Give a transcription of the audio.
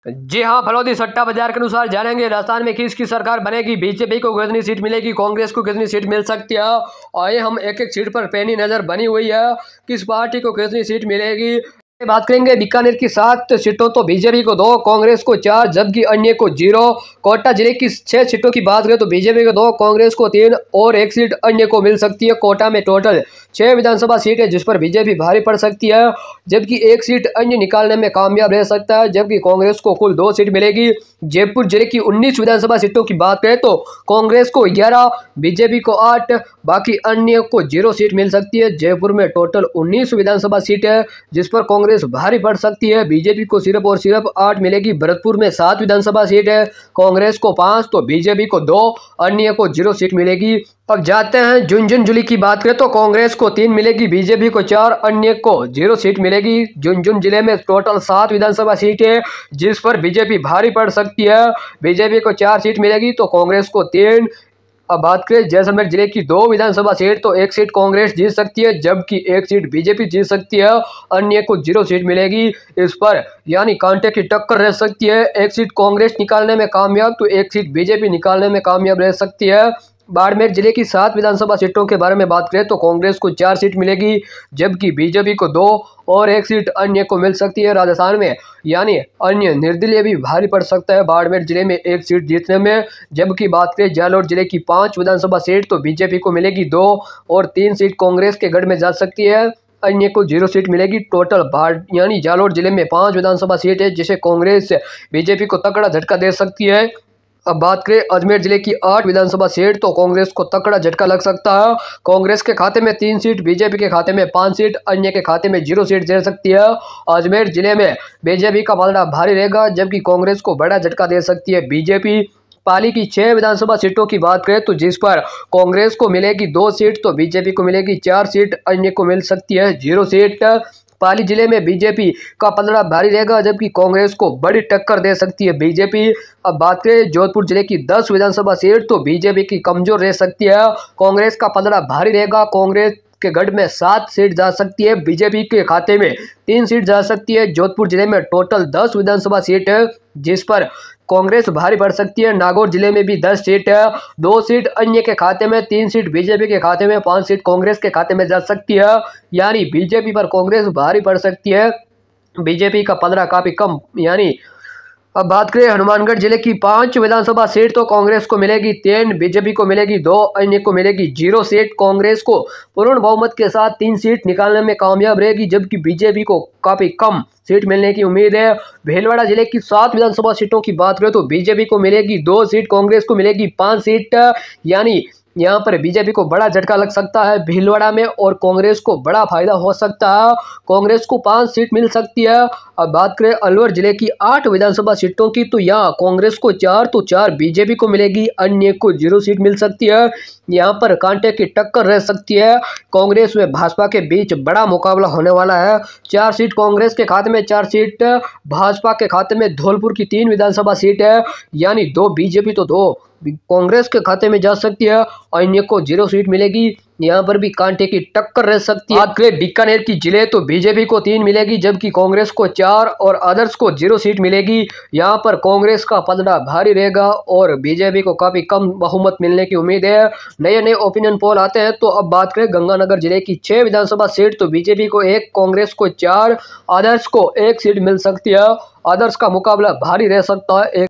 जी हाँ, फलौदी सट्टा बाजार के अनुसार जानेंगे राजस्थान में किसकी सरकार बनेगी, बीजेपी को कितनी सीट मिलेगी, कांग्रेस को कितनी सीट मिल सकती है। आइए हम एक एक सीट पर पैनी नजर बनी हुई है, किस पार्टी को कितनी सीट मिलेगी। बात करेंगे बीकानेर की 7 सीटों तो बीजेपी को 2, कांग्रेस को 4 जबकि अन्य को 0। कोटा जिले की 6 सीटों की बात करें तो बीजेपी को 2, कांग्रेस को 3 और 1 सीट अन्य को मिल सकती है। कोटा में टोटल 6 विधानसभा सीट है जिस पर बीजेपी भारी पड़ सकती है, जबकि 1 सीट अन्य निकालने में कामयाब रह सकता है, जबकि कांग्रेस को कुल 2 सीट मिलेगी। जयपुर जिले की 19 विधानसभा सीटों की बात करें तो कांग्रेस को 11, बीजेपी को 8, बाकी अन्य को 0 सीट मिल सकती है। जयपुर में टोटल 19 विधानसभा सीट है जिस पर कांग्रेस भारी पड़ सकती है, बीजेपी को सिर्फ और सिर्फ 8 मिलेगी। भरतपुर में 7 विधानसभा सीट है, कांग्रेस को 5 तो बीजेपी को 2, अन्य को 0 सीट मिलेगी। अब जाते हैं झुंझुनू जिले की बात करें तो कांग्रेस को 3 मिलेगी, बीजेपी को 4, अन्य को 0 सीट मिलेगी। झुंझुनू जिले में टोटल 7 विधानसभा सीट है जिस पर बीजेपी भारी पड़ सकती है, बीजेपी को 4 सीट मिलेगी तो कांग्रेस को 3। अब बात करें जैसलमेर जिले की 2 विधानसभा सीट तो 1 सीट कांग्रेस जीत सकती है जबकि 1 सीट बीजेपी जीत सकती है, अन्य को 0 सीट मिलेगी। इस पर यानी कांटे की टक्कर रह सकती है, 1 सीट कांग्रेस निकालने में कामयाब तो 1 सीट बीजेपी निकालने में कामयाब रह सकती है। बाड़मेर जिले की 7 विधानसभा सीटों के बारे में बात करें तो कांग्रेस को 4 सीट मिलेगी जबकि बीजेपी को 2 और 1 सीट अन्य को मिल सकती है। राजस्थान में यानी अन्य निर्दलीय भी भारी पड़ सकता है बाड़मेर जिले में 1 सीट जीतने में, जबकि बात करें जालोर जिले की 5 विधानसभा सीट तो बीजेपी को मिलेगी 2 और 3 सीट कांग्रेस के गढ़ में जा सकती है, अन्य को 0 सीट मिलेगी। टोटल यानी जालोर जिले में 5 विधानसभा सीट है जिसे कांग्रेस बीजेपी को तगड़ा झटका दे सकती है। अब बात करें अजमेर जिले की 8 विधानसभा सीट तो कांग्रेस को तगड़ा झटका लग सकता है, कांग्रेस के खाते में 3 सीट, बीजेपी के खाते में 5 सीट, अन्य के खाते में 0 सीट दे सकती है। अजमेर जिले में बीजेपी का पलड़ा भारी रहेगा जबकि कांग्रेस को बड़ा झटका दे सकती है बीजेपी। पाली की 6 विधानसभा सीटों की बात करें तो जिस पर कांग्रेस को मिलेगी 2 सीट तो बीजेपी को मिलेगी 4 सीट, अन्य को मिल सकती है 0 सीट। पाली जिले में बीजेपी का पलड़ा भारी रहेगा जबकि कांग्रेस को बड़ी टक्कर दे सकती है बीजेपी। अब बात करें जोधपुर जिले की 10 विधानसभा सीट तो बीजेपी की कमजोर रह सकती है, कांग्रेस का पलड़ा भारी रहेगा, कांग्रेस के गढ़ में 7 सीट जा सकती है, बीजेपी के खाते में 3 सीट जा सकती है। जोधपुर जिले में टोटल 10 विधानसभा सीट है जिस पर कांग्रेस भारी पड़ सकती है। नागौर जिले में भी 10 सीट है, 2 सीट अन्य के खाते में, 3 सीट बीजेपी के खाते में, 5 सीट कांग्रेस के खाते में जा सकती है, यानी बीजेपी पर कांग्रेस भारी पड़ सकती है, बीजेपी का पलड़ा काफी कम यानी। अब बात करें हनुमानगढ़ जिले की 5 विधानसभा सीट तो कांग्रेस को मिलेगी 3, बीजेपी को मिलेगी 2, अन्य को मिलेगी 0 सीट। कांग्रेस को पूर्ण बहुमत के साथ 3 सीट निकालने में कामयाब रहेगी जबकि बीजेपी को काफी कम सीट मिलने की उम्मीद है। भीलवाड़ा जिले की 7 विधानसभा सीटों की बात करें तो बीजेपी को मिलेगी 2 सीट, कांग्रेस को मिलेगी 5 सीट, यानी यहाँ पर बीजेपी को बड़ा झटका लग सकता है भीलवाड़ा में और कांग्रेस को बड़ा फायदा हो सकता है, कांग्रेस को 5 सीट मिल सकती है। अब बात करें अलवर जिले की 8 विधानसभा सीटों की तो यहाँ कांग्रेस को 4 तो 4 बीजेपी को मिलेगी, अन्य को 0 सीट मिल सकती है, यहाँ पर कांटे की टक्कर रह सकती है, कांग्रेस व भाजपा के बीच बड़ा मुकाबला होने वाला है। 4 सीट कांग्रेस के खाते में, 4 सीट भाजपा के खाते में। धौलपुर की 3 विधानसभा सीट है यानी 2 बीजेपी तो 2 कांग्रेस के खाते में जा सकती है, अन्य को 0 सीट मिलेगी, यहाँ पर भी कांटे की टक्कर रह सकती है। बात करें बीकानेर की जिले तो बीजेपी को 3 मिलेगी जबकि कांग्रेस को 4 और अदर्स को 0 सीट मिलेगी, यहाँ पर कांग्रेस का पलड़ा भारी रहेगा और बीजेपी को काफी कम बहुमत मिलने की उम्मीद है। नए नए ओपिनियन पोल आते हैं तो अब बात करें गंगानगर जिले की 6 विधानसभा सीट तो बीजेपी को 1, कांग्रेस को 4, अदर्स को 1 सीट मिल सकती है, अदर्स का मुकाबला भारी रह सकता है।